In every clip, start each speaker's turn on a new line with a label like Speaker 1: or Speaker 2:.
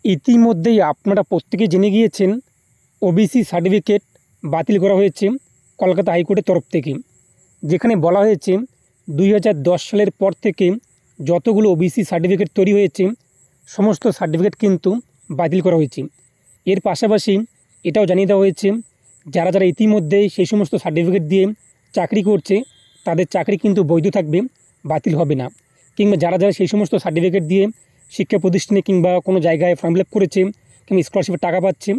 Speaker 1: ইতিমধ্যেই আপনারা প্রত্যেকে জেনে গিয়েছেন ওবিসি সার্টিফিকেট বাতিল করা হয়েছে কলকাতা হাইকোর্টের তরফ থেকে, যেখানে বলা হয়েছে 2010 সালের পর থেকে যতগুলো ওবিসি সার্টিফিকেট তৈরি হয়েছে সমস্ত সার্টিফিকেট কিন্তু বাতিল করা হয়েছে। এর পাশাপাশি এটাও জানিয়ে দেওয়া হয়েছে যারা যারা ইতিমধ্যেই সেই সমস্ত সার্টিফিকেট দিয়ে চাকরি করছে তাদের চাকরি কিন্তু বৈধ থাকবে, বাতিল হবে না। কিংবা যারা যারা সেই সমস্ত সার্টিফিকেট দিয়ে শিক্ষা প্রতিষ্ঠানে কিংবা কোনো জায়গায় ফর্ম ফিল আপ করেছে কিংবা স্কলারশিপের টাকা পাচ্ছে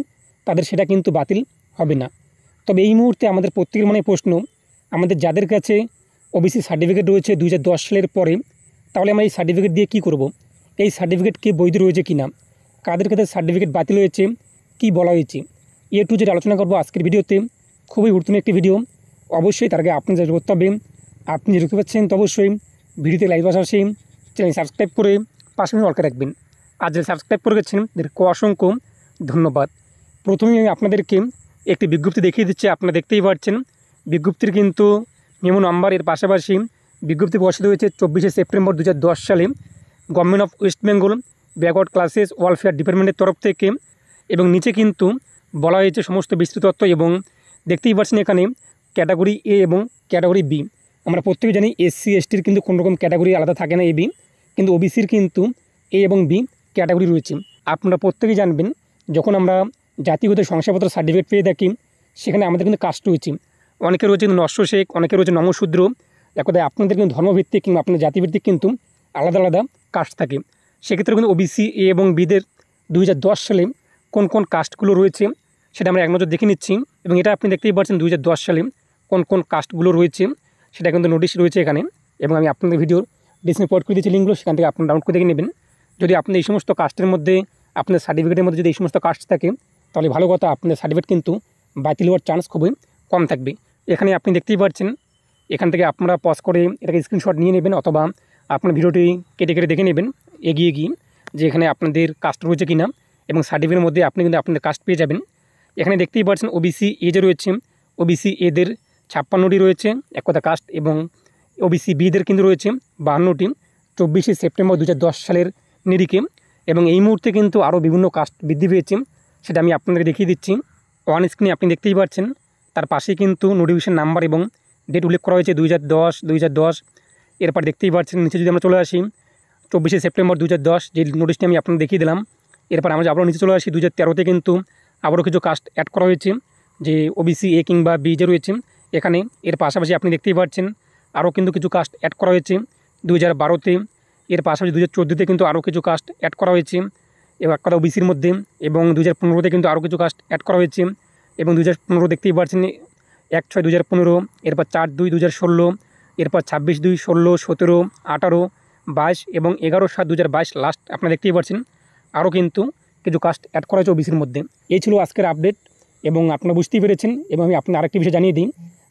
Speaker 1: তাদের সেটা কিন্তু বাতিল হবে না। তবে এই মুহূর্তে আমাদের প্রত্যেকের মনে প্রশ্ন, আমাদের যাদের কাছে ওবিসি সার্টিফিকেট রয়েছে 2010 সালের পরে, তাহলে আমরা এই সার্টিফিকেট দিয়ে কী করব? এই সার্টিফিকেট কি বৈধ রয়েছে কি না, কাদের কাছে সার্টিফিকেট বাতিল হয়েছে, কি বলা হয়েছে, এ টু জেড আলোচনা করবো আজকের ভিডিওতে। খুবই গুরুত্বপূর্ণ একটি ভিডিও। অবশ্যই তার আগে আপনি যা করতে হবে, আপনি যে দেখতে পাচ্ছেন তো অবশ্যই ভিডিওতে লাইক পাশাপাশি চ্যানেল সাবস্ক্রাইব করে পাশে অলকে রাখবেন। আর যারা সাবস্ক্রাইব করে গেছেন তাদেরকে অসংখ্য ধন্যবাদ। প্রথমেই আমি আপনাদেরকে একটি বিজ্ঞপ্তি দেখিয়ে দিচ্ছি। আপনারা দেখতেই পাচ্ছেন বিজ্ঞপ্তির কিন্তু মেমো নাম্বার, এর পাশাপাশি বিজ্ঞপ্তি প্রকাশিত হয়েছে 24শে সেপ্টেম্বর 2010 সালে government of West Bengal backward classes welfare ডিপার্টমেন্টের তরফ থেকে। এবং নিচে কিন্তু বলা হয়েছে সমস্ত বিস্তৃত তথ্য, এবং দেখতেই পাচ্ছেন এখানে ক্যাটাগরি এ এবং ক্যাটাগরি বি। আমরা প্রত্যেকে জানি এসসি এসটির কিন্তু কোনো রকম ক্যাটাগরি আলাদা থাকে না, এ বি, কিন্তু ওবিসির কিন্তু এ এবং বি ক্যাটাগরি রয়েছে। আপনারা প্রত্যেকেই জানবেন যখন আমরা জাতিগত শংসাপত্র সার্টিফিকেট পেয়ে থাকি সেখানে আমাদের কিন্তু কাস্ট রয়েছে, অনেকে রয়েছে কিন্তু নস্য শেখ, অনেকে রয়েছে নমশূদ্র। একদায় আপনাদের কিন্তু ধর্মভিত্তিক কিংবা আপনাদের জাতিভিত্তিক কিন্তু আলাদা আলাদা কাস্ট থাকে। সেক্ষেত্রে কিন্তু ওবিসি এ এবং বিদের 2010 সালে কোন কোন কাস্টগুলো রয়েছে সেটা আমরা এক নজর দেখে নিচ্ছি। এবং এটা আপনি দেখতেই পাচ্ছেন 2010 সালে কোন কোন কাস্টগুলো রয়েছে সেটা কিন্তু নোটিশ রয়েছে এখানে, এবং আমি আপনাদের ভিডিওর ডিসক্রিপশনে পোস্ট করে দিয়েছি লিঙ্কগুলো, সেখান থেকে আপনারা ডাউনলোড করে দেখে নেবেন। যদি আপনি এই সমস্ত কাস্টের মধ্যে আপনার সার্টিফিকেটের মধ্যে যদি এই সমস্ত কাস্ট থাকে তাহলে ভালো কথা, আপনার সার্টিফিকেট কিন্তু বাতিল হওয়ার চান্স খুবই কম থাকবে। এখানে আপনি দেখতেই পাচ্ছেন, এখান থেকে আপনারা পজ করে এটাকে স্ক্রিনশট নিয়ে নেবেন, অথবা আপনার ভিডিওটি কেটে কেটে দেখে নেবেন এগিয়ে গিয়ে যে এখানে আপনাদের কাস্ট রয়েছে কিনা, এবং সার্টিফিকেটের মধ্যে আপনি কিন্তু আপনাদের কাস্ট পেয়ে যাবেন। এখানে দেখতেই পাচ্ছেন ওবিসি এ যে রয়েছে, ওবিসি এদের 56টি রয়েছে এক কথা কাস্ট, এবং ওবিসি বিদের কিন্তু রয়েছে 52টি 24শে সেপ্টেম্বর 2010 সালের নিরিখে। এবং এই মুহূর্তে কিন্তু আরও বিভিন্ন কাস্ট বৃদ্ধি পেয়েছে, সেটা আমি আপনাদেরকে দেখিয়ে দিচ্ছি। অন স্ক্রিনে আপনি দেখতেই পাচ্ছেন, তার পাশে কিন্তু নোটিফিকেশন নাম্বার এবং ডেট উল্লেখ করা হয়েছে 2010। এরপর দেখতেই পাচ্ছেন নিচে যদি আমরা চলে আসি 24শে সেপ্টেম্বর 2010, যে নোটিশটি আমি আপনাদের দেখিয়ে দিলাম। এরপর আমরা আবারও নিচে চলে আসি 2013তে কিন্তু আবারও কিছু কাস্ট অ্যাড করা হয়েছে, যে ওবিসি এ কিংবা বি যে রয়েছে এখানে। এর পাশাপাশি আপনি দেখতেই পাচ্ছেন আরও কিন্তু কিছু কাস্ট অ্যাড করা হয়েছে 2012তে। এর পাশাপাশি 2014তে কিন্তু আরও কিছু কাস্ট অ্যাড করা হয়েছে এবং এক কথা ওবিসির মধ্যে, এবং 2015তে কিন্তু আরও কিছু কাস্ট অ্যাড করা হয়েছে। এবং 2015 দেখতেই পাচ্ছেন 1/6/2015, এরপর 4/2/2016, এরপর 26/2, 16, 17, 18, 22 এবং 11/7/2022 লাস্ট আপনারা দেখতেই পাচ্ছেন আরও কিন্তু কিছু কাস্ট অ্যাড করা হয়েছে ওবিসির মধ্যে। এই ছিল আজকের আপডেট, এবং আপনারা বুঝতেই পেরেছেন। এবং আমি আপনার আরেকটি বিষয় জানিয়ে দিই,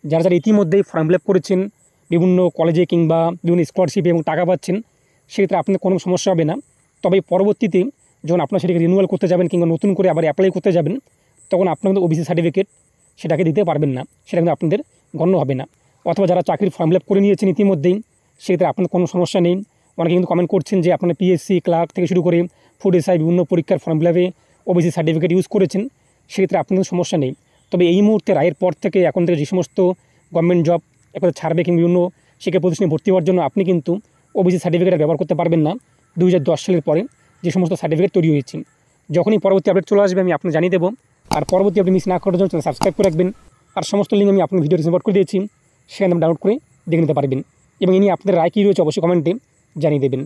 Speaker 1: যারা যারা ইতিমধ্যেই ফর্ম ফিল আপ করেছেন বিভিন্ন কলেজে কিংবা বিভিন্ন স্কলারশিপে এবং টাকা পাচ্ছেন, সেক্ষেত্রে আপনাদের কোনো সমস্যা হবে না। তবে পরবর্তীতে যখন আপনারা সেটাকে রিনিউয়াল করতে যাবেন কিংবা নতুন করে আবার অ্যাপ্লাই করতে যাবেন, তখন আপনারা কিন্তু ওবিসি সার্টিফিকেট সেটাকে দিতে পারবেন না, সেটা কিন্তু আপনাদের গণ্য হবে না। অথবা যারা চাকরির ফর্ম ফিল আপ করে নিয়েছেন ইতিমধ্যেই, সেক্ষেত্রে আপনার কোনো সমস্যা নেই। অনেকে কিন্তু কমেন্ট করছেন যে আপনারা পিএসসি ক্লার্ক থেকে শুরু করে ফুড এসআই বিভিন্ন পরীক্ষার ফর্ম ফিল আপে ওবিসি সার্টিফিকেট ইউজ করেছেন, সেক্ষেত্রে আপনাদের সমস্যা নেই। তবে এই মুহূর্তে রায়ের পর থেকে এখন থেকে যে সমস্ত গভর্নমেন্ট জব একবার ছাড়বে কিংবা বিভিন্ন শিক্ষা প্রতিষ্ঠানে ভর্তি হওয়ার জন্য আপনি কিন্তু ওবিসি সার্টিফিকেট ব্যবহার করতে পারবেন না 2010 সালের পরে যে সমস্ত সার্টিফিকেট তৈরি হয়েছে। যখনই পরবর্তী আপডেট চলে আসবে আমি আপনাকে জানিয়ে দেবো। আর পরবর্তী আপনি মিস না করার জন্য চ্যানেল সাবস্ক্রাইব করে রাখবেন। আর সমস্ত লিঙ্ক আমি আপনার ভিডিও রিপোর্ট করে দিয়েছি, সেখানে ডাউনলোড করে দেখে নিতে পারবেন। এবং ইনি আপনাদের রায় কী রয়েছে অবশ্যই কমেন্টে জানিয়ে দেবেন।